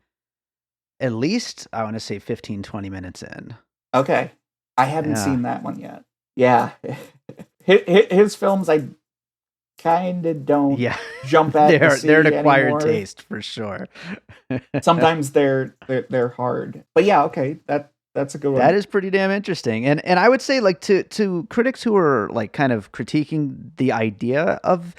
at least I want to say 15, 20 minutes in. okay, I hadn't Yeah. seen that one yet. Yeah, his films I kind of don't Yeah, jump at to they're an see acquired anymore. taste for sure. Sometimes they're hard, but yeah, okay, that's a good That one. is pretty damn interesting, and I would say like to critics who are like kind of critiquing the idea of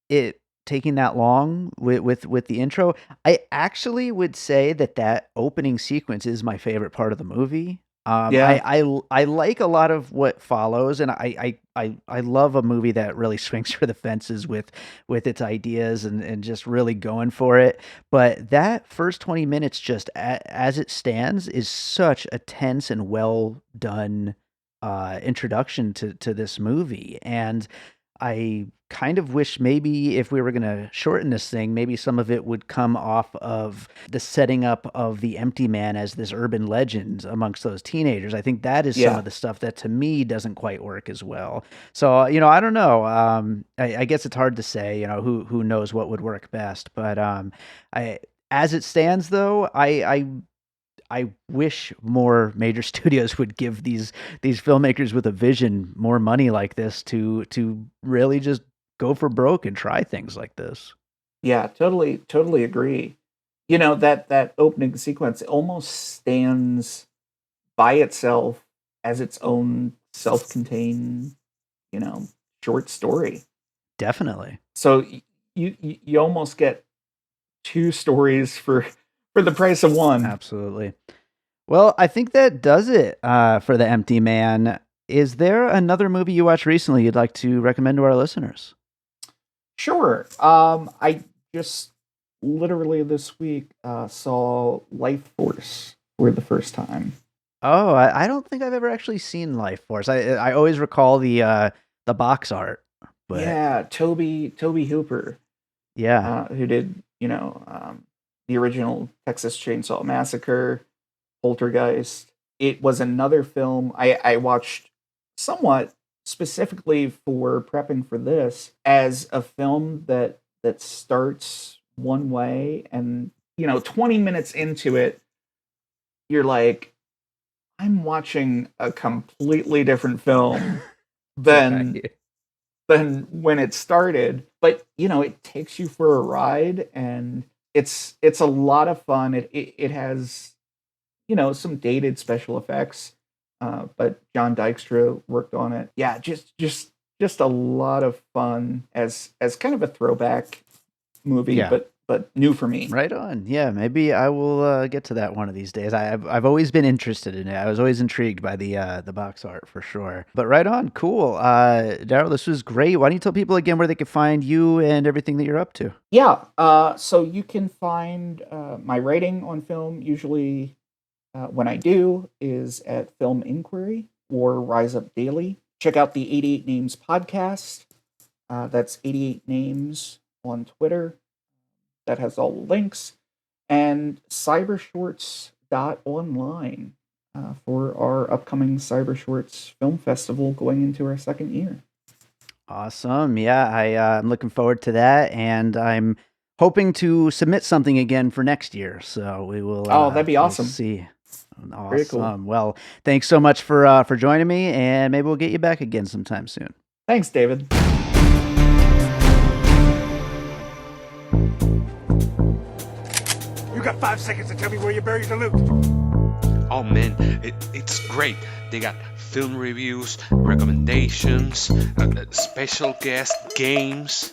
it taking that long with the intro, I actually would say that opening sequence is my favorite part of the movie. Yeah, I like a lot of what follows, and I love a movie that really swings for the fences with its ideas and just really going for it. But that first 20 minutes, just as it stands, is such a tense and well done introduction to this movie. And I kind of wish maybe if we were going to shorten this thing, maybe some of it would come off of the setting up of the empty man as this urban legend amongst those teenagers. I think that is some yeah. of the stuff that to me doesn't quite work as well. So, I don't know. I guess it's hard to say, who knows what would work best. But I, as it stands, though, I wish more major studios would give these filmmakers with a vision more money like this to really just go for broke and try things like this. Yeah, totally agree. You know, that opening sequence almost stands by itself as its own self-contained, you know, short story. Definitely. So you almost get two stories for the price of one. Absolutely. Well, I think that does it for The Empty Man. Is there another movie you watched recently you'd like to recommend to our listeners? Sure. I just literally this week saw Life Force for the first time. Oh, I don't think I've ever actually seen Life Force. I always recall the box art, but Yeah, Toby Hooper, yeah, who did the original Texas Chainsaw Massacre, Poltergeist. It was another film I watched somewhat specifically for prepping for this as a film that starts one way and 20 minutes into it you're like I'm watching a completely different film than right. than when it started, but it takes you for a ride and it's a lot of fun. It has some dated special effects, but John Dykstra worked on it. Yeah, just a lot of fun as kind of a throwback movie, Yeah. but new for me. Right on. Yeah, maybe I will get to that one of these days. I've always been interested in it. I was always intrigued by the box art for sure. But right on, cool. Darryl, this was great. Why don't you tell people again where they can find you and everything that you're up to? Yeah, so you can find my writing on film usually when I do is at Film Inquiry or Rise Up Daily. Check out the 88 Names podcast. That's 88 Names on Twitter. That has all the links. And cybershorts.online for our upcoming CyberShorts Film Festival going into our second year. Awesome. Yeah, I'm looking forward to that, and I'm hoping to submit something again for next year. So Oh, that'd be we'll awesome. see. Very cool. Awesome. Well, thanks so much for joining me, and maybe we'll get you back again sometime soon. Thanks, David. You got 5 seconds to tell me where you buried the loot. Oh man, it's great. They got film reviews, recommendations, special guest games.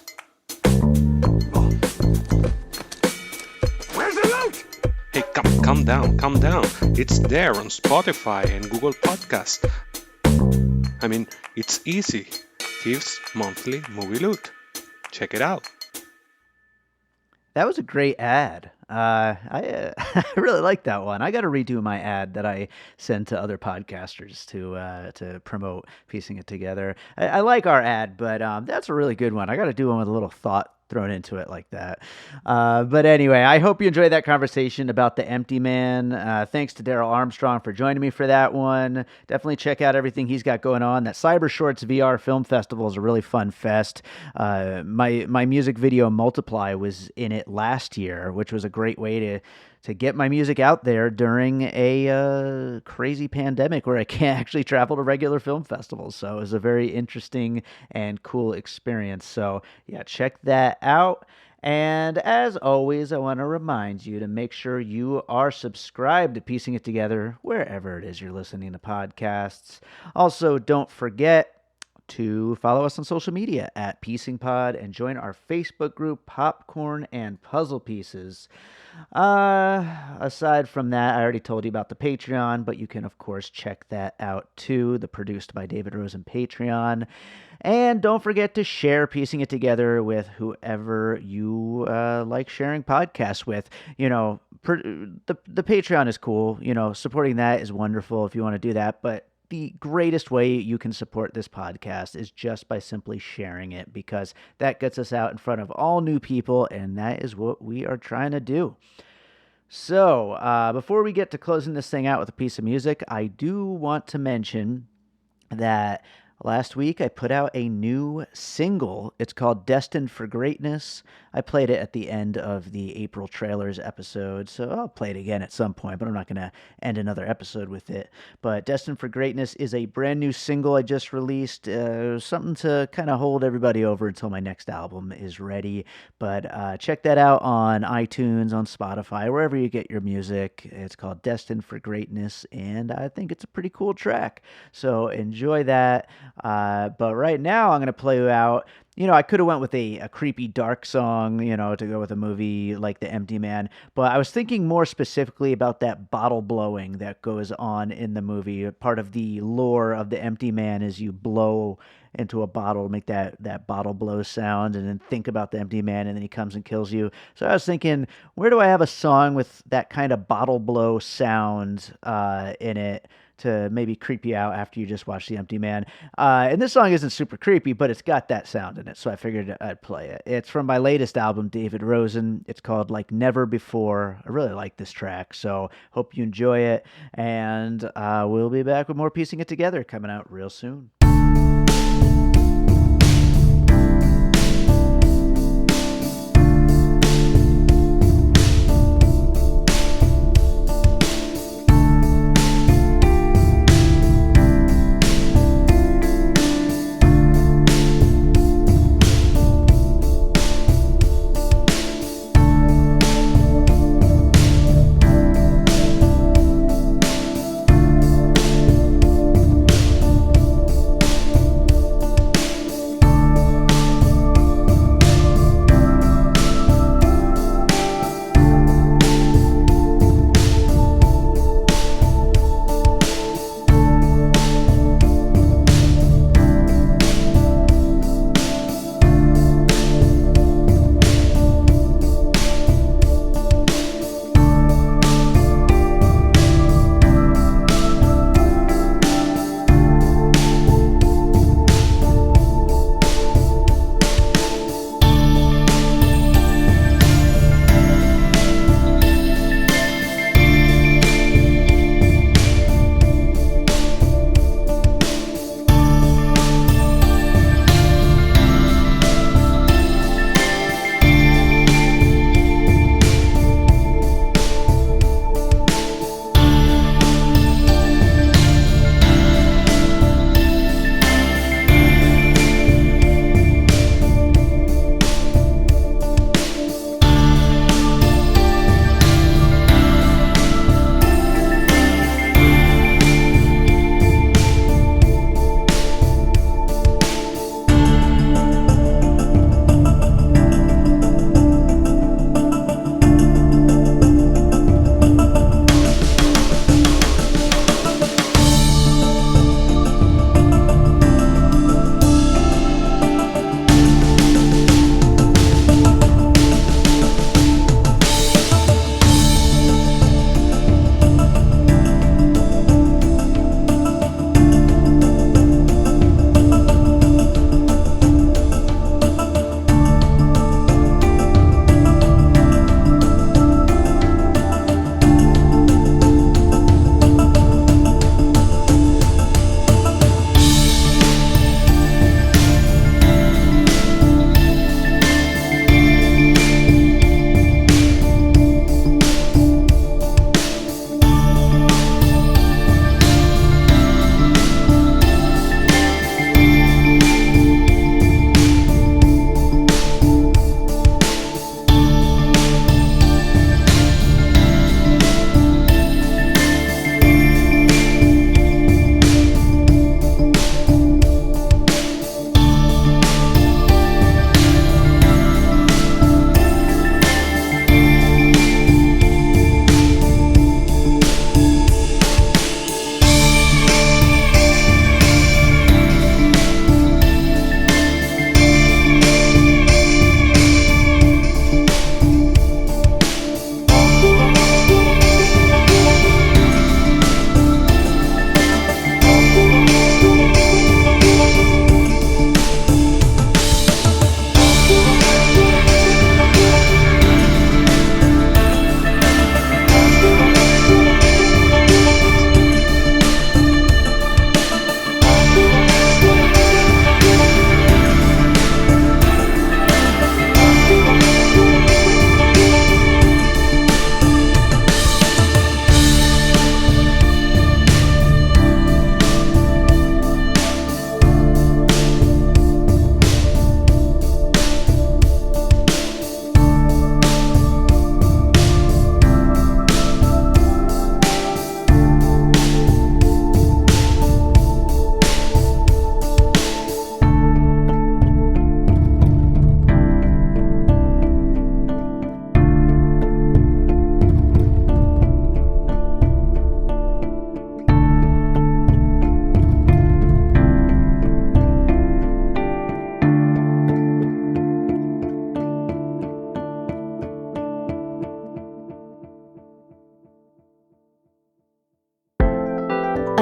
Where's the loot? Hey, calm down. It's there on Spotify and Google Podcast. I mean, it's easy. Gives monthly movie loot. Check it out. That was a great ad. I really like that one. I got to redo my ad that I send to other podcasters to promote piecing it together. I like our ad, but that's a really good one. I got to do one with a little thought thrown into it like that. But anyway, I hope you enjoyed that conversation about The Empty Man. Thanks to Darryl Armstrong for joining me for that one. Definitely check out everything he's got going on. That CyberShorts VR Film Festival is a really fun fest. My music video Multiply was in it last year, which was a great way to get my music out there during a crazy pandemic where I can't actually travel to regular film festivals. So it was a very interesting and cool experience. So yeah, check that out. And as always, I want to remind you to make sure you are subscribed to Piecing It Together wherever it is you're listening to podcasts. Also, don't forget to follow us on social media at Piecing Pod and join our Facebook group, Popcorn and Puzzle Pieces. Aside from that, I already told you about the Patreon, but you can, of course, check that out too. The Produced by David Rosen Patreon. And don't forget to share Piecing It Together with whoever you like sharing podcasts with. The Patreon is cool. Supporting that is wonderful if you want to do that, but the greatest way you can support this podcast is just by simply sharing it, because that gets us out in front of all new people, and that is what we are trying to do. So, before we get to closing this thing out with a piece of music, I do want to mention that Last week, I put out a new single. It's called Destined for Greatness. I played it at the end of the April trailers episode, so I'll play it again at some point, but I'm not going to end another episode with it. But Destined for Greatness is a brand new single I just released, something to kind of hold everybody over until my next album is ready. But check that out on iTunes, on Spotify, wherever you get your music. It's called Destined for Greatness, and I think it's a pretty cool track. So enjoy that. But right now, I'm going to play you out. I could have went with a creepy, dark song, to go with a movie like The Empty Man. But I was thinking more specifically about that bottle blowing that goes on in the movie. Part of the lore of The Empty Man is you blow into a bottle, make that bottle blow sound, and then think about the empty man, and then he comes and kills you. So I was thinking, where do I have a song with that kind of bottle blow sound in it to maybe creep you out after you just watch The Empty Man? And this song isn't super creepy, but it's got that sound in it, so I figured I'd play it. It's from my latest album, David Rosen. It's called Like Never Before. I really like this track, so hope you enjoy it, and we'll be back with more Piecing It Together coming out real soon.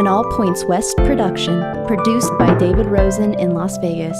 an All Points West production, produced by David Rosen in Las Vegas.